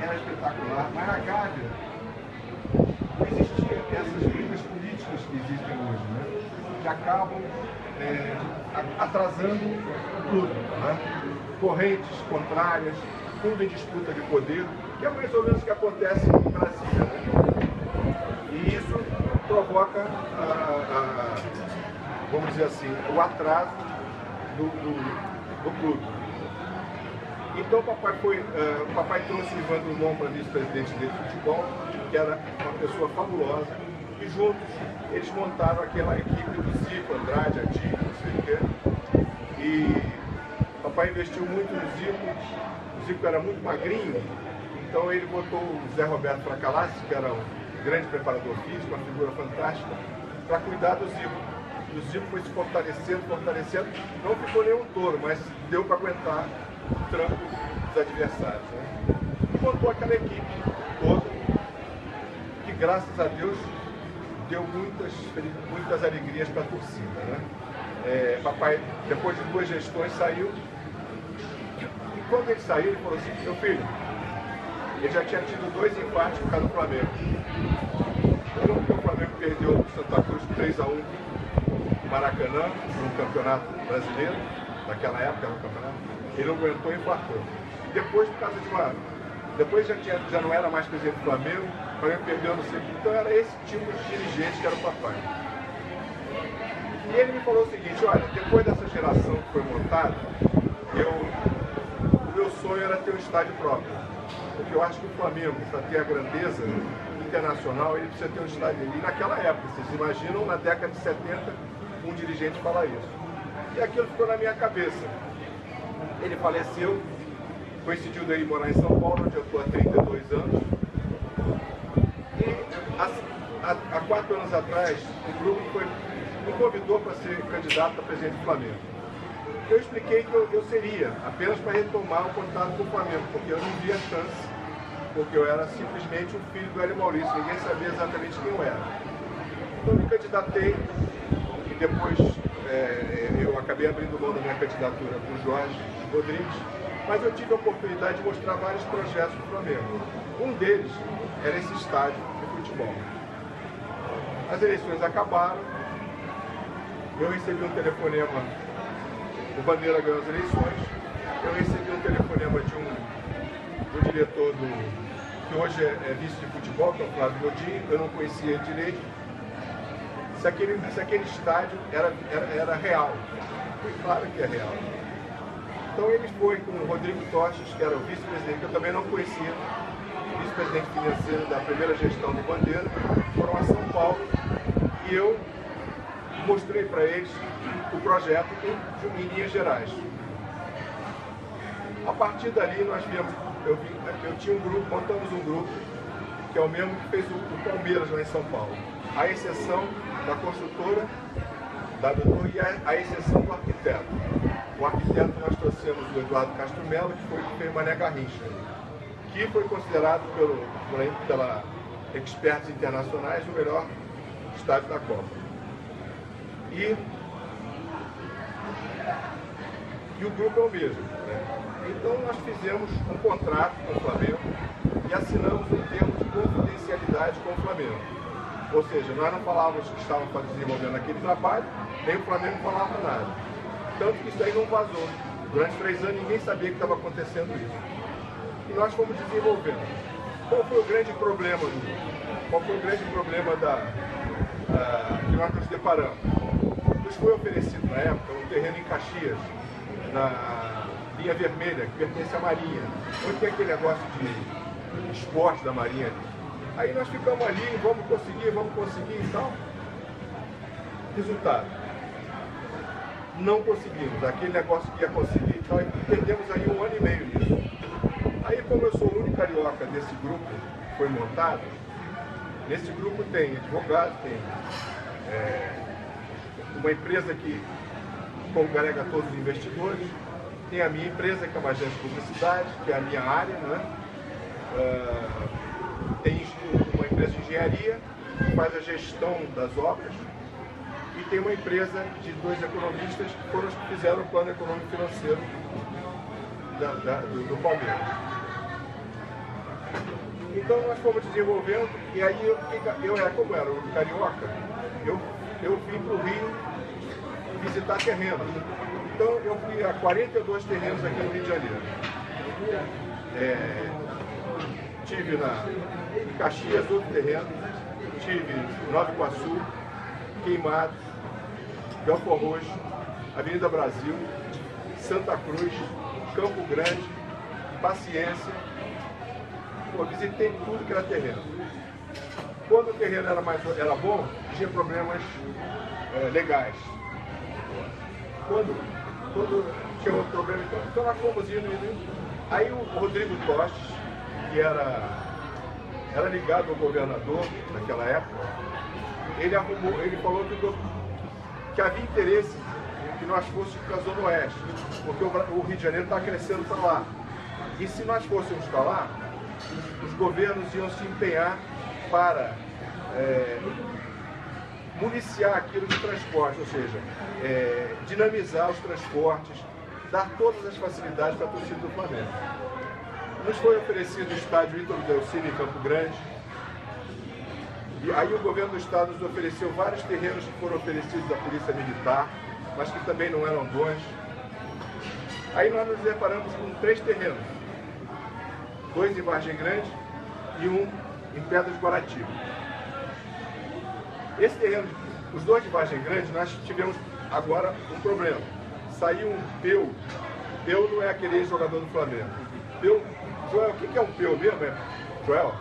era espetacular, mas na Gávea não existia essas brigas políticas que existem hoje, né? Que acabam atrasando tudo, né? Correntes contrárias, tudo em disputa de poder, que é mais ou menos o que acontece em Brasília, né? E isso provoca, vamos dizer assim, o atraso do clube. Então o papai trouxe o Ivan Drummond para vice-presidente de futebol, que era uma pessoa fabulosa, e juntos eles montaram aquela equipe do Zico, Andrade, Adilho, não sei o quê. E o papai investiu muito no Zico. O Zico era muito magrinho, então ele botou o Zé Roberto Fracalassi, que era um grande preparador físico, uma figura fantástica, para cuidar do Zico. E o Zico foi se fortalecendo, não ficou nenhum touro, mas deu para aguentar o tranco dos adversários, né? E montou aquela equipe toda, que graças a Deus deu muitas alegrias para a torcida, né? Papai, depois de 2 gestões, saiu. E quando ele saiu, ele falou assim: meu filho, ele já tinha tido 2 empates por causa do Flamengo. Um que o Flamengo perdeu do Santa Cruz 3-1 no Maracanã, no Campeonato Brasileiro, naquela época no campeonato, ele não aguentou e infartou. Depois, por causa de uma... Depois já não era mais presidente do Flamengo, o Flamengo perdeu no segundo. Então era esse tipo de dirigente que era o papai. E ele me falou o seguinte: olha, depois dessa geração que foi montada, o meu sonho era ter um estádio próprio. Porque eu acho que o Flamengo, para ter a grandeza internacional, ele precisa ter um estádio. E naquela época, vocês imaginam, na década de 70, um dirigente falar isso. E aquilo ficou na minha cabeça. Ele faleceu, coincidiu dele morar em São Paulo, onde eu estou há 32 anos. E há 4 anos atrás, o grupo me convidou para ser candidato a presidente do Flamengo. Eu expliquei que eu seria, apenas para retomar o contato com o Flamengo, porque eu não via chance, porque eu era simplesmente um filho do Hélio Maurício, ninguém sabia exatamente quem eu era. Então eu me candidatei, e depois eu acabei abrindo mão da minha candidatura com o Jorge Rodrigues, mas eu tive a oportunidade de mostrar vários projetos do Flamengo. Um deles era esse estádio de futebol. As eleições acabaram, eu recebi um telefonema, o Bandeira ganhou as eleições, eu recebi um telefonema de um diretor que hoje é vice de futebol, que é o Flávio Godinho, eu não conhecia ele direito, se aquele estádio era real. Foi claro que é real. Então ele foi com o Rodrigo Toches, que era o vice-presidente, que eu também não conhecia, vice-presidente financeiro da primeira gestão do Bandeira, foram a São Paulo, e eu mostrei para eles o projeto em linhas gerais. A partir dali nós viemos, eu tinha um grupo, montamos um grupo, que é o mesmo que fez o Palmeiras lá em São Paulo. A exceção da construtora, da doutora, e a exceção do arquiteto. O arquiteto nós trouxemos o Eduardo Castro Melo, que foi o que fez Mané Garrincha, que foi considerado pela experts internacionais o melhor estádio da Copa. E o grupo é o mesmo, né? Então nós fizemos um contrato com o Flamengo e assinamos um termo de confidencialidade com o Flamengo. Ou seja, nós não falávamos que estávamos desenvolvendo aquele trabalho, nem o Flamengo falava nada. Tanto que isso aí não vazou. Durante 3 anos ninguém sabia que estava acontecendo isso. E nós fomos desenvolvendo. Qual foi o grande problema que nós nos deparamos? Nos foi oferecido na época um terreno em Caxias, na linha vermelha, que pertence à Marinha. Onde tem aquele negócio de esporte da Marinha. Aí nós ficamos ali, vamos conseguir e tal. Resultado: não conseguimos. Aquele negócio que ia conseguir e tal, e perdemos aí 1 ano e meio nisso. Aí, como eu sou o único carioca desse grupo que foi montado, nesse grupo tem advogado, tem uma empresa que congrega todos os investidores, tem a minha empresa, que é uma agência de publicidade, que é a minha área, né? Tem uma empresa de engenharia, que faz a gestão das obras, e tem uma empresa de 2 economistas, que foram os que fizeram o plano econômico financeiro do Palmeiras. Então nós fomos desenvolvendo, e aí como era o carioca, eu vim para o Rio visitar terrenos. Então eu fui a 42 terrenos aqui no Rio de Janeiro. Tive em Caxias outro terreno, tive em Nova Iguaçu, Queimados, Belfort Roxo, Avenida Brasil, Santa Cruz, Campo Grande, Paciência. Eu visitei tudo que era terreno. Quando o terreno era bom, tinha problemas legais. Quando tinha outro problema, então nós fomos indo. Aí o Rodrigo Tostes, que era ligado ao governador naquela época, ele falou que havia interesse em que nós fôssemos para a Zona Oeste, porque o Rio de Janeiro está crescendo para lá. E se nós fôssemos para lá, os governos iam se empenhar para municiar aquilo de transporte, ou seja, dinamizar os transportes, dar todas as facilidades para a torcida do Flamengo. Nos foi oferecido o estádio Ítalo Delcine em Campo Grande, e aí o governo do estado nos ofereceu vários terrenos que foram oferecidos à Polícia Militar, mas que também não eram bons. Aí nós nos deparamos com 3 terrenos, 2 em Vargem Grande e 1 em Pedras de Guaratiba. Esse terreno, os 2 de Vargem Grande, nós tivemos agora um problema. Saiu um peu. Peu não é aquele ex-jogador do Flamengo. Peu, Joel, o que é um peu mesmo? Joel?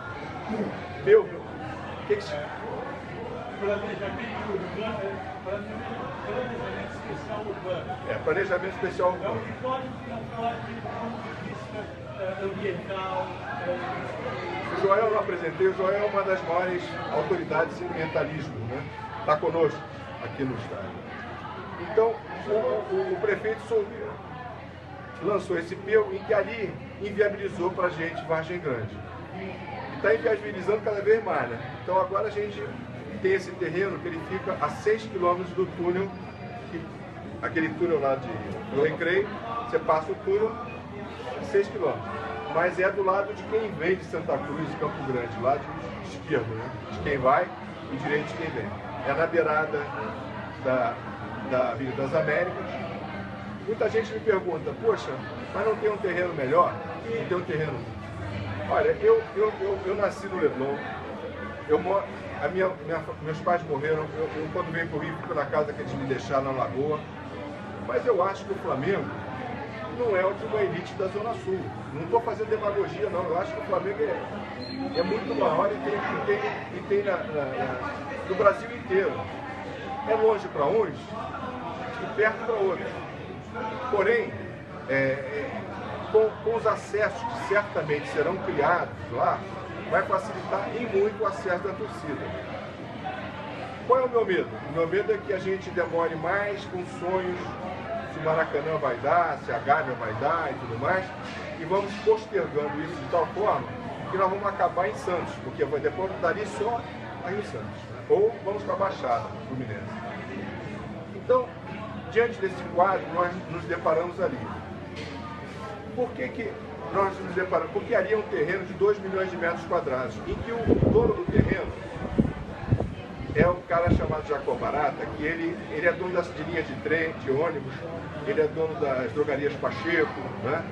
Peu? O que se... Planejamento especial urbano. Planejamento especial urbano. Não pode, do ponto de vista ambiental. O Joel eu não apresentei, o Joel é uma das maiores autoridades em ambientalismo, né? Está conosco aqui no estado. Então, o prefeito lançou esse peu em que ali inviabilizou para a gente Vargem Grande. E está inviabilizando cada vez mais, né? Então agora a gente tem esse terreno que ele fica a 6 quilômetros do túnel, aquele túnel lá do Recreio, você passa o túnel, 6 quilômetros. Mas é do lado de quem vem de Santa Cruz e Campo Grande, lá de esquerdo, né? De quem vai e direito de quem vem. É na beirada da Avenida das Américas. Muita gente me pergunta, poxa, mas não tem um terreno melhor? Não tem um terreno... Olha, eu nasci no Leblon, meus pais morreram, eu quando venho para o Rio fico na casa que eles me deixaram na Lagoa, mas eu acho que o Flamengo não é de uma elite da Zona Sul. Não estou fazendo demagogia, não. Eu acho que o Flamengo é muito maior e tem no Brasil inteiro. É longe para uns e perto para outros. Porém, com os acessos que certamente serão criados lá, vai facilitar em muito o acesso da torcida. Qual é o meu medo? O meu medo é que a gente demore mais com sonhos, se o Maracanã vai dar, se a Gávea vai dar e tudo mais, e vamos postergando isso de tal forma que nós vamos acabar em Santos, porque depois dali só aí em Santos, ou vamos para a Baixada Fluminense. Então, diante desse quadro, nós nos deparamos ali. Por que nós nos deparamos? Porque ali é um terreno de 2 milhões de metros quadrados, em que o dono do terreno é um cara chamado Jacob Barata, que ele é dono de linha de trem, de ônibus, ele é dono das drogarias Pacheco, né?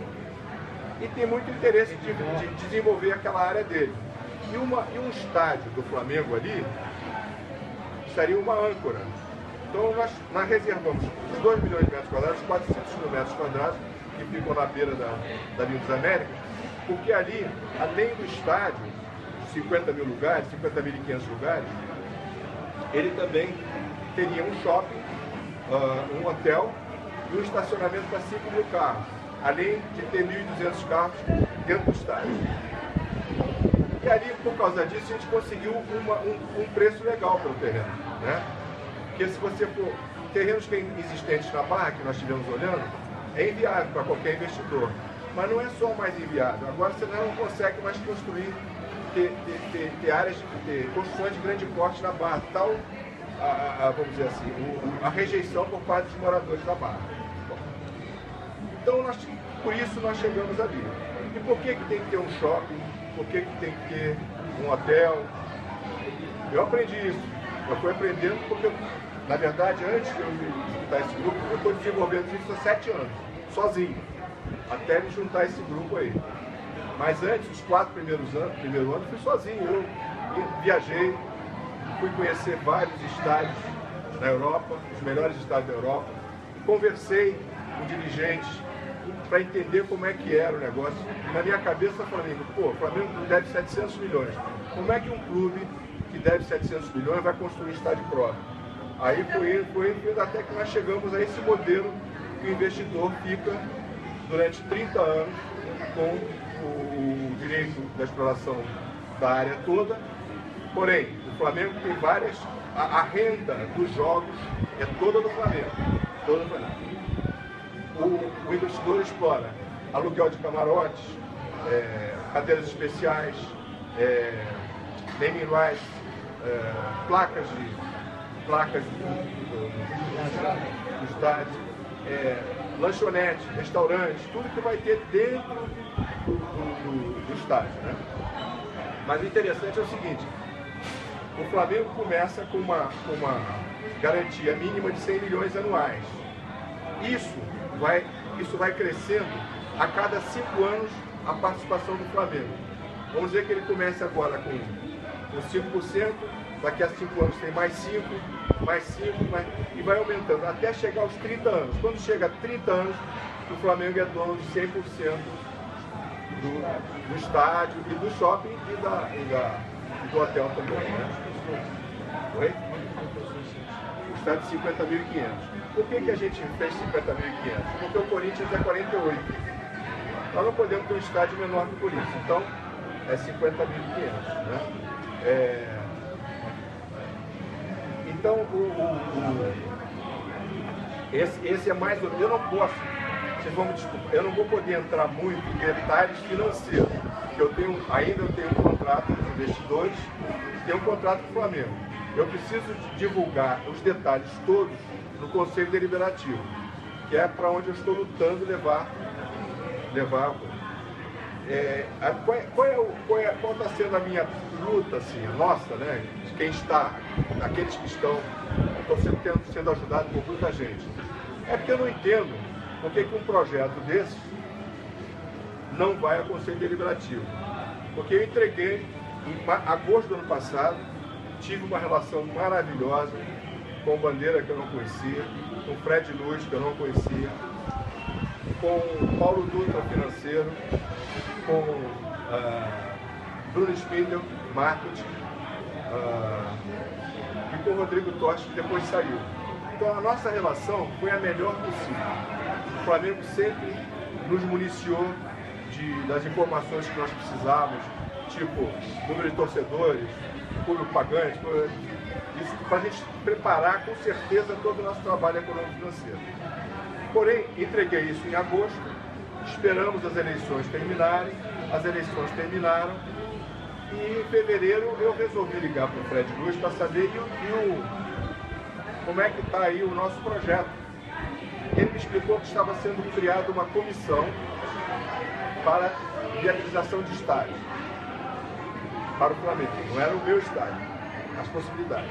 E tem muito interesse de desenvolver aquela área dele. E um estádio do Flamengo ali seria uma âncora. Então nós reservamos os 2 milhões de metros quadrados, 400 mil metros quadrados, que ficam na beira da Avenida das Américas, porque ali, além do estádio, 50 mil lugares, 50.500 lugares, ele também teria um shopping, um hotel e um estacionamento para 5 mil carros, além de ter 1.200 carros dentro do estádio. E ali, por causa disso, a gente conseguiu um preço legal pelo terreno, né? Porque se você for... Terrenos que existentes na Barra, que nós estivemos olhando, é inviável para qualquer investidor. Mas não é só mais inviável. Agora você não consegue mais construir, ter áreas, ter construções de grande porte na Barra. Tal, vamos dizer assim, a rejeição por parte dos moradores da Barra. Bom, então, por isso nós chegamos ali. E por que tem que ter um shopping? Por que tem que ter um hotel? Eu aprendi isso. Eu fui aprendendo porque, na verdade, antes de eu me juntar a esse grupo, eu estou desenvolvendo isso há 7 anos, sozinho, até me juntar a esse grupo aí. Mas antes, os 4 primeiros anos, primeiro ano, fui sozinho. Eu viajei, fui conhecer vários estádios na Europa, os melhores estádios da Europa, conversei com dirigentes para entender como é que era o negócio. Na minha cabeça, Flamengo, o Flamengo deve 700 milhões. Como é que um clube que deve 700 milhões vai construir estádio próprio? Aí foi indo até que nós chegamos a esse modelo que o investidor fica durante 30 anos com o direito da exploração da área toda. Porém, o Flamengo tem várias... A renda dos jogos é toda do Flamengo. Toda do Flamengo. O investidor explora aluguel de camarotes, cadeiras especiais, naming rights, placas do estádio, lanchonete, restaurantes, tudo que vai ter dentro do estádio, né? Mas o interessante é o seguinte: o Flamengo começa com uma garantia mínima de 100 milhões anuais. Isso vai crescendo a cada 5 anos a participação do Flamengo. Vamos dizer que ele começa agora com 5%, daqui a 5 anos tem mais 5, e vai aumentando até chegar aos 30 anos. Quando chega a 30 anos, o Flamengo é dono de 100% do estádio e do shopping e do hotel também, né? Oi? O estádio de 50.500. Por que a gente fez 50.500? Porque o Corinthians é 48. Nós não podemos ter um estádio menor que o Corinthians. Então, é 50.500, né? Então, esse é mais... Eu não posso... Vocês vão me desculpar. Eu não vou poder entrar muito em detalhes financeiros. Porque ainda eu tenho um contrato com os investidores, tenho um contrato com o Flamengo. Eu preciso divulgar os detalhes todos no Conselho Deliberativo, que é para onde eu estou lutando levar qual está sendo a minha luta, assim, a nossa, né? De quem está, daqueles que estão sendo ajudados por muita gente. É porque eu não entendo por que um projeto desse não vai ao Conselho Deliberativo. Porque eu entreguei em agosto do ano passado, tive uma relação maravilhosa com o Bandeira, que eu não conhecia, com o Fred Luz, que eu não conhecia, com o Paulo Dutra, financeiro, com Bruno Spindel, marketing, e com o Rodrigo Totti, que depois saiu. Então a nossa relação foi a melhor possível. O Flamengo sempre nos municiou das informações que nós precisávamos, tipo número de torcedores, público pagante, para a gente preparar com certeza todo o nosso trabalho econômico-financeiro. Porém, entreguei isso em agosto, esperamos as eleições terminarem, as eleições terminaram, e em fevereiro eu resolvi ligar para o Fred Luz para saber como é que está aí o nosso projeto. Ele me explicou que estava sendo criada uma comissão para viabilização de estádios para o Flamengo. Não era o meu estádio, as possibilidades.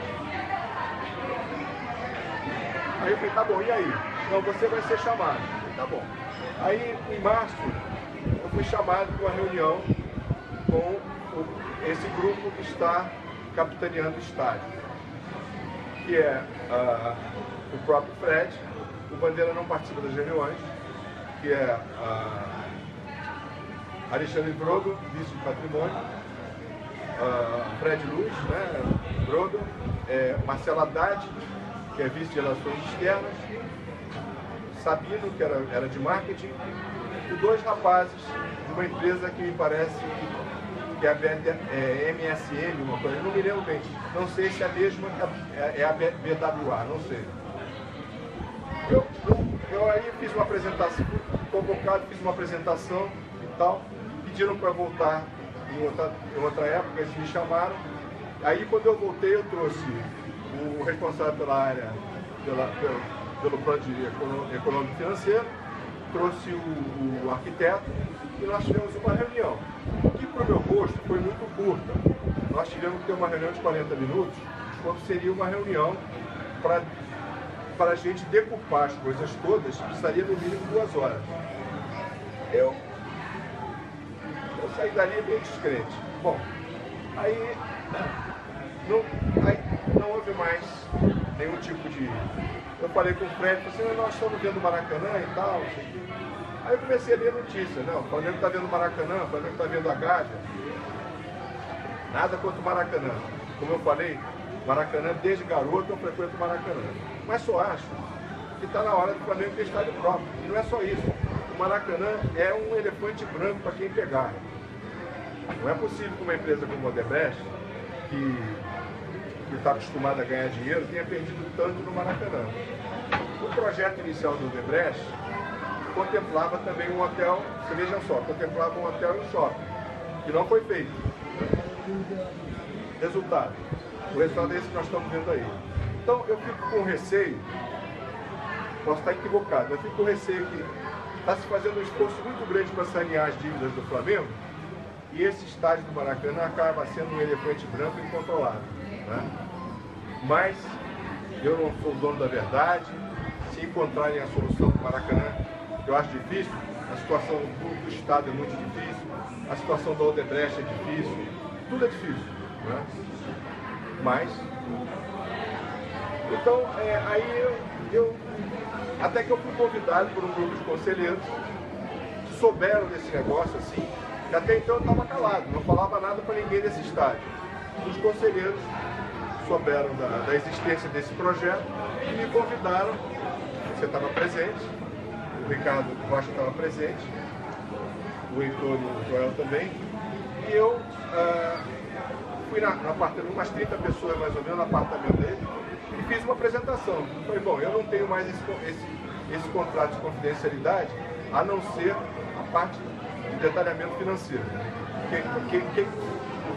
Aí eu falei, tá bom, e aí? Não, você vai ser chamado. Eu falei, tá bom. Aí em março eu fui chamado para uma reunião com esse grupo que está capitaneando o estádio, que é o próprio Fred. O Bandeira não participa das reuniões, que é Alexandre Brodo, vice de patrimônio, Fred Luz, né, Brodo, Marcelo Haddad, que é vice de relações externas, Sabino, que era de marketing, e 2 rapazes de uma empresa que me parece que é a MSM, uma coisa, eu não me lembro bem, não sei se é a mesma que é a BWA, não sei. Eu aí fiz uma apresentação, convocado, fiz uma apresentação e tal, pediram para voltar em outra época, eles me chamaram. Aí quando eu voltei, eu trouxe o responsável pela área, pelo plano de econômico financeiro, trouxe o arquiteto e nós tivemos uma reunião, que para o meu gosto foi muito curta. Nós tivemos que ter uma reunião de 40 minutos, quando seria uma reunião para a gente decupar as coisas todas, precisaria no mínimo 2 horas. Eu saí dali bem descrente. Bom, aí não houve mais nenhum tipo de... Eu falei com o Fred, falei assim, nós estamos vendo o Maracanã e tal, não sei o quê. Aí eu comecei a ler a notícia, não, o Flamengo está vendo o Maracanã, o Flamengo está vendo a Gávea. Nada contra o Maracanã. Como eu falei, Maracanã, desde garoto eu frequento o Maracanã. Mas só acho que está na hora do Flamengo ter estádio próprio. E não é só isso. O Maracanã é um elefante branco para quem pegar. Não é possível que uma empresa como a Odebrecht, que está acostumada a ganhar dinheiro, tenha perdido tanto no Maracanã. O projeto inicial do Odebrecht contemplava também um hotel, você veja só, contemplava um hotel e um shopping, que não foi feito. Resultado. O resultado é esse que nós estamos vendo aí. Então eu fico com receio, posso estar equivocado, eu fico com receio que está se fazendo um esforço muito grande para sanear as dívidas do Flamengo e esse estádio do Maracanã acaba sendo um elefante branco incontrolável. Né? Mas eu não sou o dono da verdade. Se encontrarem a solução do Maracanã, eu acho difícil, a situação do Estado é muito difícil, a situação da Odebrecht é difícil, tudo é difícil. Né? Mas, então, aí até que eu fui convidado por um grupo de conselheiros que souberam desse negócio assim, e até então eu estava calado, não falava nada para ninguém desse estádio. Os conselheiros souberam da existência desse projeto e me convidaram. Você estava presente, o Ricardo Rocha estava presente, o Heitor e o Joel também, e eu fui no apartamento, umas 30 pessoas mais ou menos no apartamento dele, e fiz uma apresentação. Falei, bom, eu não tenho mais esse contrato de confidencialidade, a não ser a parte de detalhamento financeiro.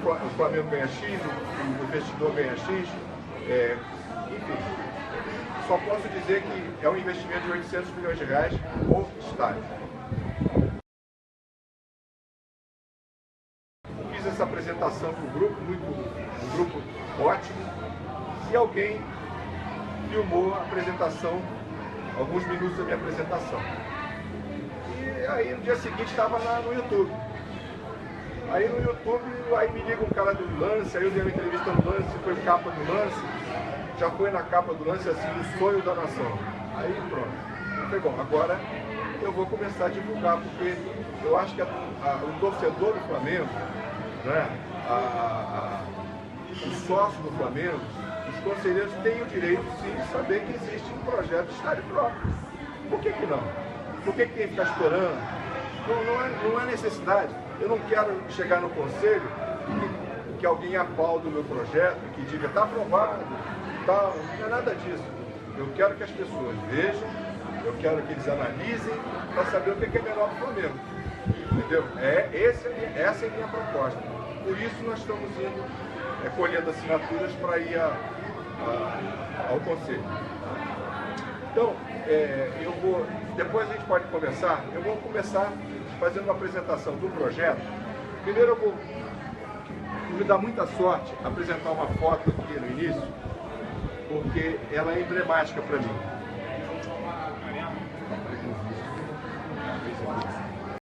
O Flamengo ganha X, o investidor ganha X, enfim. Só posso dizer que é um investimento de 800 milhões de reais por estádio. Fiz essa apresentação para o grupo, um grupo ótimo, e alguém filmou a apresentação, alguns minutos da minha apresentação. E aí no dia seguinte estava no YouTube. Aí no YouTube, aí me liga um cara do Lance, aí eu dei uma entrevista no Lance, foi capa do Lance, já foi na capa do Lance assim, o sonho da nação. Aí pronto. Eu falei, bom, agora eu vou começar a divulgar, porque eu acho que o torcedor do Flamengo, né, o sócio do Flamengo, os conselheiros têm o direito sim de saber que existe um projeto de estádio próprio. Por que não? Por que tem que ficar esperando? Não é necessidade. Eu não quero chegar no conselho e que alguém aplaude o meu projeto, que diga, está aprovado, tal. Não é nada disso. Eu quero que as pessoas vejam, eu quero que eles analisem para saber o que é melhor para o Flamengo. Entendeu? Essa é a minha proposta. Por isso nós estamos indo, colhendo assinaturas para ir ao conselho. Então, depois a gente pode conversar, eu vou começar fazendo uma apresentação do projeto. Primeiro eu vou me dar muita sorte apresentar uma foto aqui no início, porque ela é emblemática para mim.